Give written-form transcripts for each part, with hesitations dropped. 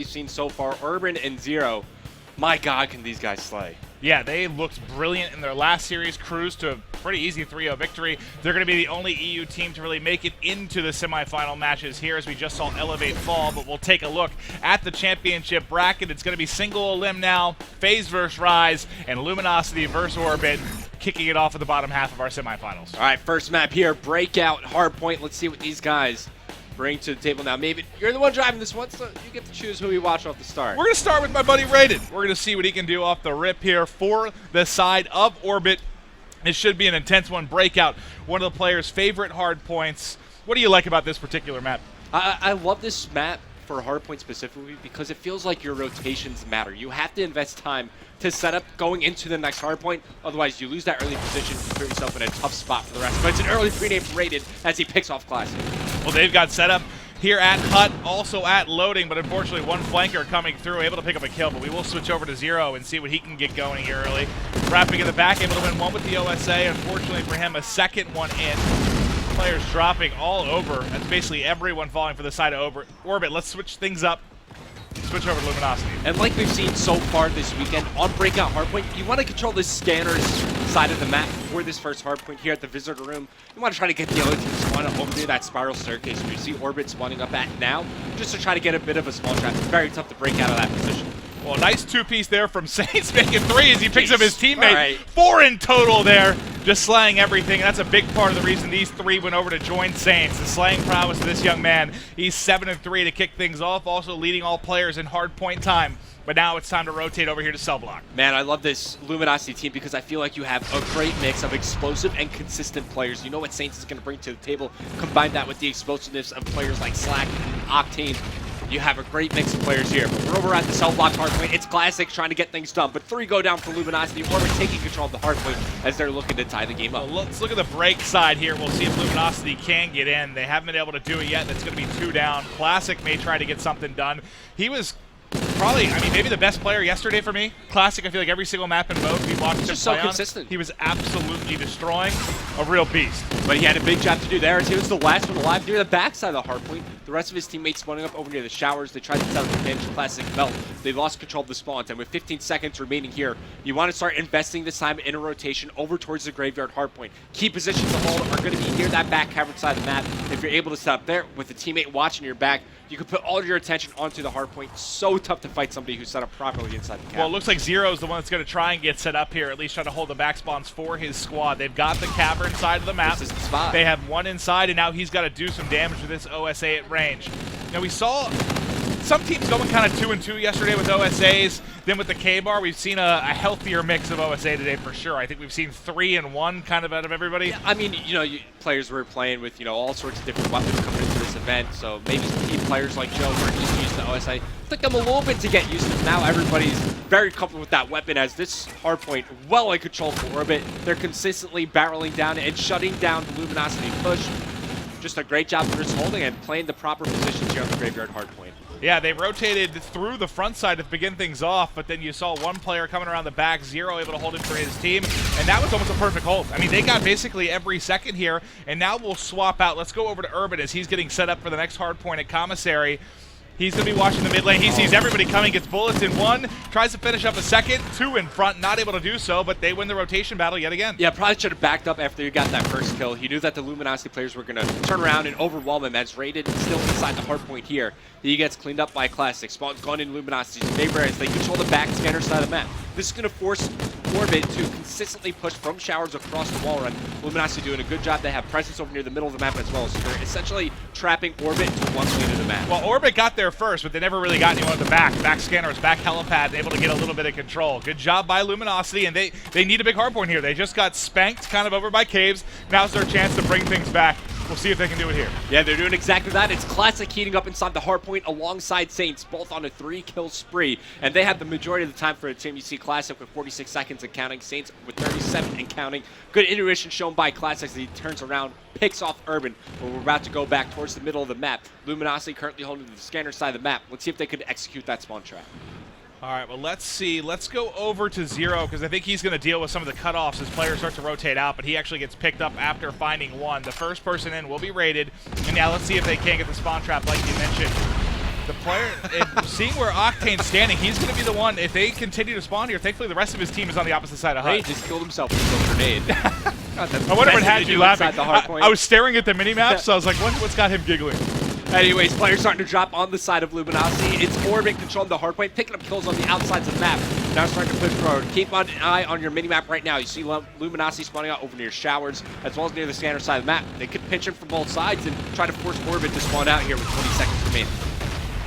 we've seen so far, Urban and Zero, my God, can these guys slay. Yeah, they looked brilliant in their last series, cruised to a pretty easy 3-0 victory. They're going to be the only EU team to really make it into the semifinal matches here, as we just saw Elevate fall, but we'll take a look at the championship bracket. It's going to be single elim now, FaZe versus Rise, and Luminosity versus Orbit, kicking it off at the bottom half of our semifinals. All right, first map here, Breakout, Hardpoint. Let's see what these guys bring to the table now. Maybe you're the one driving this one, so you get to choose who you watch off the start. We're going to start with my buddy Raiden. We're going to see what he can do off the rip here for the side of Orbit. It should be an intense one. Breakout, one of the players' favorite hard points. What do you like about this particular map? I love this map for Hardpoint specifically because it feels like your rotations matter. You have to invest time to set up going into the next hardpoint. Otherwise, you lose that early position and put yourself in a tough spot for the rest. But it's an early pre-name for Raiden as he picks off Classic. Well, they've got set up here at Hut, also at loading, but unfortunately one flanker coming through, able to pick up a kill, but we will switch over to Zero and see what he can get going here early. Wrapping in the back, able to win one with the OSA. Unfortunately for him, a second one in. Players dropping all over. That's basically everyone falling for the side of Orbit. Let's switch things up. Switch over to Luminosity. And like we've seen so far this weekend on Breakout Hardpoint, you want to control the scanner's side of the map for this first hardpoint here at the visitor room. You want to try to get the other team spawn up over near that spiral staircase where you see Orbit spawning up at now, just to try to get a bit of a small trap. It's very tough to break out of that position. Well, nice two-piece there from Saints, making three as he picks up his teammate. Right. 4 in total there, just slaying everything. And that's a big part of the reason these three went over to join Saints. The slaying prowess of this young man. He's 7-3 to kick things off, also leading all players in hard point time. But now it's time to rotate over here to cell block. Man, I love this Luminosity team because I feel like you have a great mix of explosive and consistent players. You know what Saints is going to bring to the table. Combine that with the explosiveness of players like Slack and Octane. You have a great mix of players here. But we're over at the cell block hardpoint. It's Classic trying to get things done. But 3 go down for Luminosity. Orbit taking control of the hardpoint as they're looking to tie the game up. Well, let's look at the break side here. We'll see if Luminosity can get in. They haven't been able to do it yet. That's going to be 2 down. Classic may try to get something done. He was probably, I mean, maybe the best player yesterday for me. Classic, I feel like every single map in mode we watched him just play so on, consistent. he was absolutely destroying. A real beast. But he had a big job to do there as he was the last one alive near the backside of the hardpoint. The rest of his teammates spawning up over near the showers. They tried to set up the pinch. Classic fell. They lost control of the spawns, and with 15 seconds remaining here, you want to start investing this time in a rotation over towards the graveyard hardpoint. Key positions to hold are going to be near that back covered side of the map. If you're able to set up there with a teammate watching your back, you can put all of your attention onto the hardpoint. So tough to fight somebody who's set up properly inside the cap. Well, it looks like Zero's the one that's going to try and get set up here, at least try to hold the back spawns for his squad. They've got the cavern side of the map. This is the spot. They have one inside, and now he's got to do some damage with this OSA at range. Now, we saw some teams going kind of 2-2 yesterday with OSAs. Then with the K-Bar, we've seen a healthier mix of OSA today for sure. I think we've seen 3-1 kind of out of everybody. Yeah, I mean, players were playing with, all sorts of different weapons coming into this event. So maybe some key players like Joe weren't just used to OSA. It took them a little bit to get used to it. Now everybody's very comfortable with that weapon as this hardpoint well in control for Orbit. They're consistently barreling down and shutting down the Luminosity push. Just a great job for just holding and playing the proper positions here on the graveyard hardpoint. Yeah, they rotated through the front side to begin things off, but then you saw one player coming around the back, Zero able to hold it for his team, and that was almost a perfect hold. I mean, they got basically every second here, and now we'll swap out. Let's go over to Urban as he's getting set up for the next hard point at Commissary. He's going to be watching the mid lane. He sees everybody coming, gets bullets in 1, tries to finish up a second, 2 in front, not able to do so, but they win the rotation battle yet again. Yeah, probably should have backed up after you got that first kill. He knew that the Luminosity players were going to turn around and overwhelm him as Raiden still inside the hard point here. He gets cleaned up by Classic. Spawn's gone in Luminosity's favor as they control the back scanner side of the map. This is going to force Orbit to consistently push from showers across the wall run. Luminosity doing a good job. They have presence over near the middle of the map as well, so they're essentially trapping Orbit to one lane of the map. Well, Orbit got there first, but they never really got anyone at the back. Back scanners, back helipad, able to get a little bit of control. Good job by Luminosity, and they need a big hardpoint here. They just got spanked kind of over by Caves. Now's their chance to bring things back. We'll see if they can do it here. Yeah, they're doing exactly that. It's Classic heating up inside the hardpoint alongside Saints, both on a 3-kill spree. And they have the majority of the time for a team. You see Classic with 46 seconds and counting, Saints with 37 and counting. Good intuition shown by Classic as he turns around, picks off Urban. But we're about to go back towards the middle of the map. Luminosity currently holding the scanner side of the map. Let's see if they could execute that spawn trap. All right, well, let's see. Let's go over to Zero because I think he's going to deal with some of the cutoffs as players start to rotate out, but he actually gets picked up after finding 1. The first person in will be rated, and now let's see if they can get the spawn trap like you mentioned. The player, and seeing where Octane's standing, he's going to be the one, if they continue to spawn here, thankfully the rest of his team is on the opposite side of HUD. He just killed himself with a grenade. I wonder what had you laughing. I was staring at the mini-map, so I was like, what's got him giggling? Anyways, players starting to drop on the side of Luminosity. It's Orbit controlling the hardpoint, picking up kills on the outsides of the map. Now starting to push forward. Keep an eye on your minimap right now. You see Luminosity spawning out over near showers, as well as near the scanner side of the map. They could pinch him from both sides and try to force Orbit to spawn out here with 20 seconds remaining.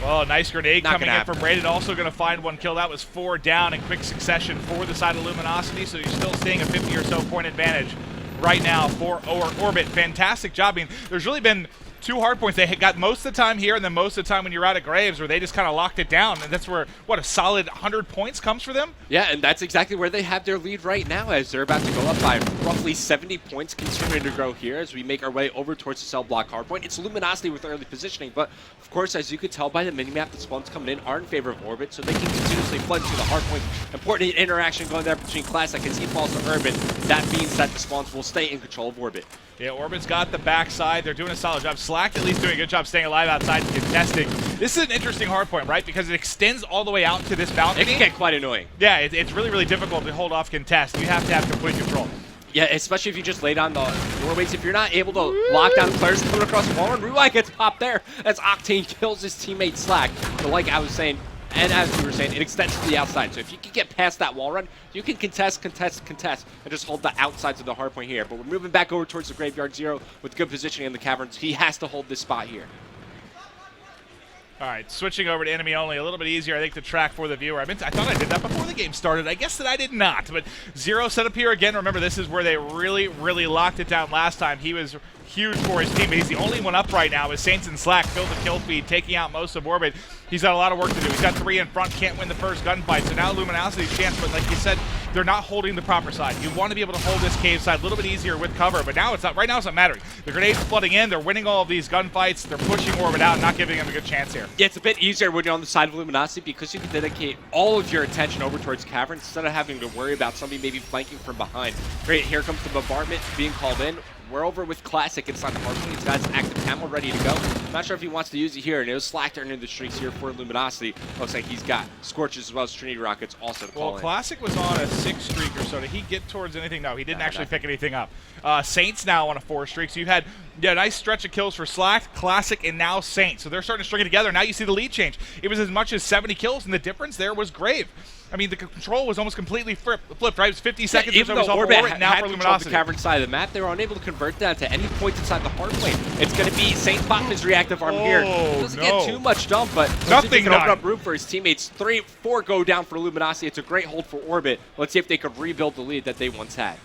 Well, nice grenade Not coming in from Braden. Also going to find one kill. That was 4 down in quick succession for the side of Luminosity, so you're still seeing a 50 or so point advantage right now for Orbit. Fantastic job. I mean, there's really been 2 hard points. They got most of the time here, and then most of the time when you're out at Graves, where they just kind of locked it down, and that's where, what, a solid 100 points comes for them? Yeah, and that's exactly where they have their lead right now, as they're about to go up by roughly 70 points, continuing to grow here as we make our way over towards the cell block hardpoint. It's Luminosity with early positioning, but of course, as you could tell by the minimap, the spawns coming in are in favor of Orbit, so they can continuously flood to the hardpoint. Important interaction going there between Classic as he falls to Urban. That means that the spawns will stay in control of Orbit. Yeah, Orbit's got the backside. They're doing a solid job. Slack at least doing a good job staying alive outside and contesting. This is an interesting hardpoint, right? Because it extends all the way out to this balcony. It can get quite annoying. Yeah, it's really, really difficult to hold off contest. You have to have complete control. Yeah, especially if you just lay down the doorways. If you're not able to lock down players coming across the wall, and Ruai gets popped there as Octane kills his teammate Slack. But like I was saying, and as we were saying, it extends to the outside. So if you can get past that wall run, you can contest, and just hold the outsides of the hardpoint here. But we're moving back over towards the Graveyard Zero with good positioning in the caverns. He has to hold this spot here. All right, switching over to enemy only, a little bit easier, I think, to track for the viewer. I thought I did that before the game started. I guess that I did not. But Zero set up here again. Remember, this is where they really, really locked it down last time. He was huge for his team, but he's the only one up right now with Saints and Slack. Filled the kill feed, taking out most of Orbit. He's got a lot of work to do. He's got 3 in front, can't win the first gunfight. So now Luminosity's chance, but like you said, they're not holding the proper side. You want to be able to hold this cave side a little bit easier with cover, but now it's not. Right now it's not mattering. The grenades are flooding in. They're winning all of these gunfights. They're pushing Orbit out, not giving him a good chance here. Yeah, it's a bit easier when you're on the side of Luminosity because you can dedicate all of your attention over towards Cavern instead of having to worry about somebody maybe flanking from behind. Great, here comes the bombardment being called in. We're over with Classic inside the hardpoint. He's got his active camo ready to go. Not sure if he wants to use it here, and it was Slack turning the streaks here for Luminosity. Looks like he's got Scorches as well as Trinity Rockets also to call in. Well, Classic was on a 6 streak or so. Did he get towards anything? No, he didn't actually pick anything up. Saints now on a 4 streak. So you had a nice stretch of kills for Slack, Classic, and now Saints. So they're starting to string it together. Now you see the lead change. It was as much as 70 kills, and the difference there was Grave. I mean, the control was almost completely flipped, right? It was 50 seconds even or so. though Orbit now had for control of Luminosity. the cavern side of the map, they were unable to convert that to any point inside the hardpoint. It's going to be Saints popping his reactive arm here. Doesn't get too much dump, but nothing can open up room for his teammates. 3, 4 go down for Luminosity. It's a great hold for Orbit. Let's see if they could rebuild the lead that they once had.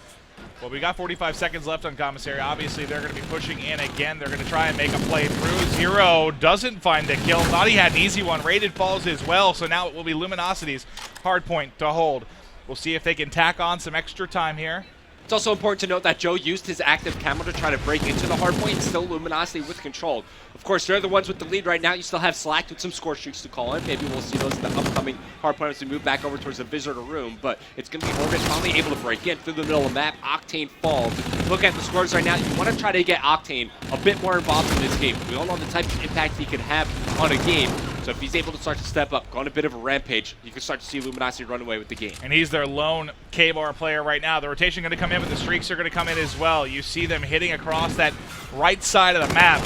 Well, we got 45 seconds left on Commissary. Obviously, they're going to be pushing in again. They're going to try and make a play through. Zero doesn't find the kill. Thought he had an easy one. Rated falls as well, so now it will be Luminosity's hard point to hold. We'll see if they can tack on some extra time here. It's also important to note that Joe used his active camo to try to break into the hardpoint. Still Luminosity with control. Of course, they're the ones with the lead right now. You still have Slack with some score streaks to call in. Maybe we'll see those in the upcoming hardpoint as we move back over towards the visitor room. But it's going to be Orbit finally able to break in through the middle of the map. Octane falls. Look at the scores right now. You want to try to get Octane a bit more involved in this game. We all know the type of impact he can have on a game. So if he's able to start to step up, go on a bit of a rampage, you can start to see Luminosity run away with the game. And he's their lone K-bar player right now. The rotation going to come in, but the streaks are going to come in as well. You see them hitting across that right side of the map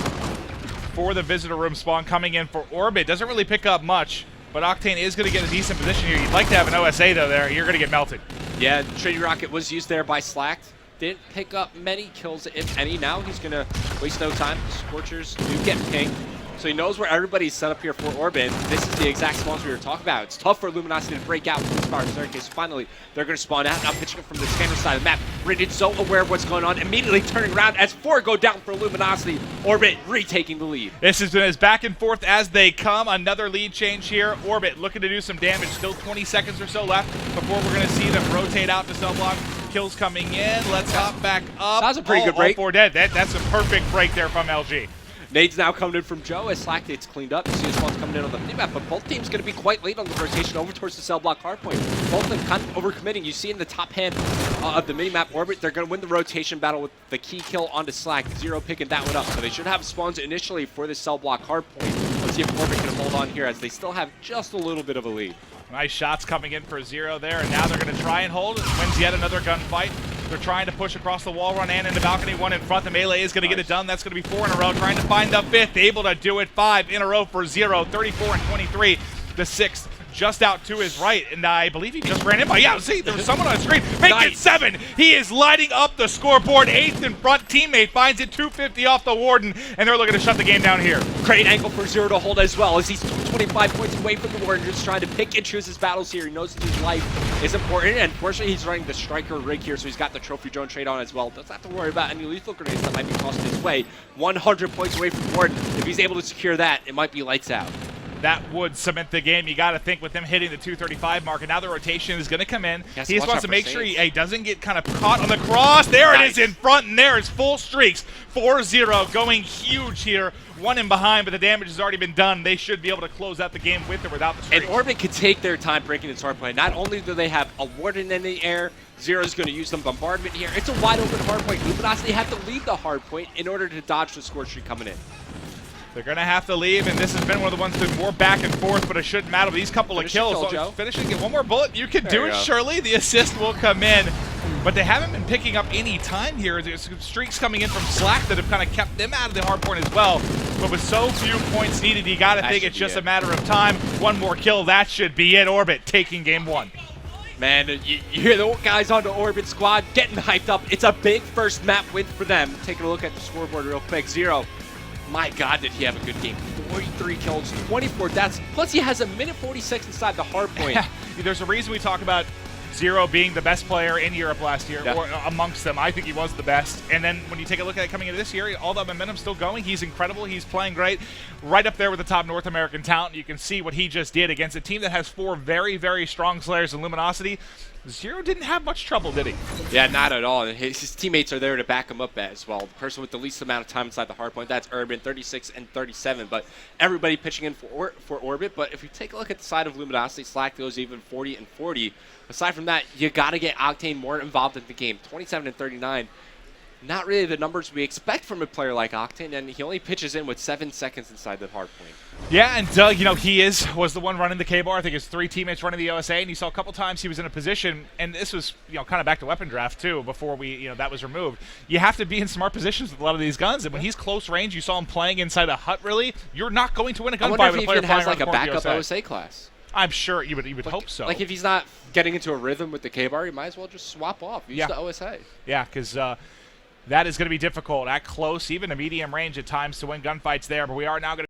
for the visitor room spawn coming in for Orbit. Doesn't really pick up much, but Octane is going to get a decent position here. You'd like to have an OSA, though, there. You're going to get melted. Yeah, Trinity Rocket was used there by Slack. Didn't pick up many kills, if any. Now he's going to waste no time. Scorchers do get pinged. So he knows where everybody's set up here for Orbit. This is the exact spawns we were talking about. It's tough for Luminosity to break out from this fire staircase. Finally, they're going to spawn out. Now pitching it from the scanner side of the map. Rated so aware of what's going on. Immediately turning around as 4 go down for Luminosity. Orbit retaking the lead. This has been as back and forth as they come. Another lead change here. Orbit looking to do some damage. Still 20 seconds or so left before we're going to see them rotate out to cell block. Kills coming in. Let's hop back up. That was a pretty good break. All 4 dead. That's a perfect break there from LG. Nades now coming in from Joe as Slack gets cleaned up. You see the spawns coming in on the map, but both teams going to be quite late on the rotation over towards the cell block hardpoint. Both of them kind of overcommitting. You see in the top hand of the minimap Orbit, they're going to win the rotation battle with the key kill onto Slack. Zero picking that one up. So they should have spawns initially for the cell block hardpoint. Let's see if Orbit can hold on here as they still have just a little bit of a lead. Nice shots coming in for Zero there, and now they're going to try and hold. Wins yet another gunfight. They're trying to push across the wall run and into balcony. One in front. The melee is going to get it done. That's going to be 4 in a row. Trying to find the 5th. Able to do it. 5 in a row for Zero. 34 and 23. The 6th just out to his right, and I believe he just ran in by. Yeah, see, there was someone on the screen. Make it 7. He is lighting up the scoreboard. 8th in front. Teammate finds it. 250 off the Warden, and they're looking to shut the game down here. Great angle for Zero to hold as well as he's 25 points away from the Warden, just trying to pick and choose his battles here. He knows that his life is important, and fortunately he's running the Striker rig here, so he's got the Trophy Drone trade on as well. Doesn't have to worry about any lethal grenades that might be tossed his way. 100 points away from the Warden. If he's able to secure that, it might be lights out. That would cement the game. You got to think with him hitting the 235 mark, and now the rotation is going to come in. He just wants to make sure he doesn't get kind of caught on the cross. There it is in front, and there is full streaks. 4-0 going huge here. 1 in behind, but the damage has already been done. They should be able to close out the game with or without the streaks. And Orbit could take their time breaking its hardpoint. Not only do they have a Warden in the air, Zero's going to use some bombardment here. It's a wide open hardpoint. Luminosity have to leave the hardpoint in order to dodge the score streak coming in. They're going to have to leave, and this has been one of the ones that's more back and forth, but it shouldn't matter. These couple of kills, finishing, get one more bullet, you can do it, Shirley. The assist will come in, but they haven't been picking up any time here. There's streaks coming in from Slack that have kind of kept them out of the hard point as well, but with so few points needed, you got to think it's just a matter of time. One more kill, that should be it. Orbit taking game 1. Man, you hear the guys on the Orbit squad getting hyped up. It's a big first map win for them. Taking a look at the scoreboard real quick. Zero. My God, did he have a good game. 43 kills, 24 deaths, plus he has a minute 46 inside the hard point. There's a reason we talk about Zero being the best player in Europe last year, or amongst them. I think he was the best. And then when you take a look at it coming into this year, all that momentum's still going. He's incredible. He's playing great. Right up there with the top North American talent. You can see what he just did against a team that has 4 very, very strong Slayers in Luminosity. Zero didn't have much trouble, did he? Yeah, not at all. His teammates are there to back him up as well. The person with the least amount of time inside the hardpoint, that's Urban, 36 and 37. But everybody pitching in for Orbit. But if you take a look at the side of Luminosity, Slack goes even 40 and 40. Aside from that, you got to get Octane more involved in the game. 27 and 39. Not really the numbers we expect from a player like Octane, and he only pitches in with 7 seconds inside the hard point. Yeah, and you know, he was the one running the K-bar. I think his 3 teammates running the OSA, and you saw a couple times he was in a position, and this was, you know, kind of back to weapon draft too, before that was removed. You have to be in smart positions with a lot of these guns, and when he's close range, you saw him playing inside a hut. Really, you're not going to win a gunfight with a player even has like a backup OSA class. I'm sure you would hope so. Like if he's not getting into a rhythm with the K-bar, you might as well just swap off. Use the OSA. Yeah, because that is going to be difficult at close, even a medium range at times, to win gunfights there. But we are now going to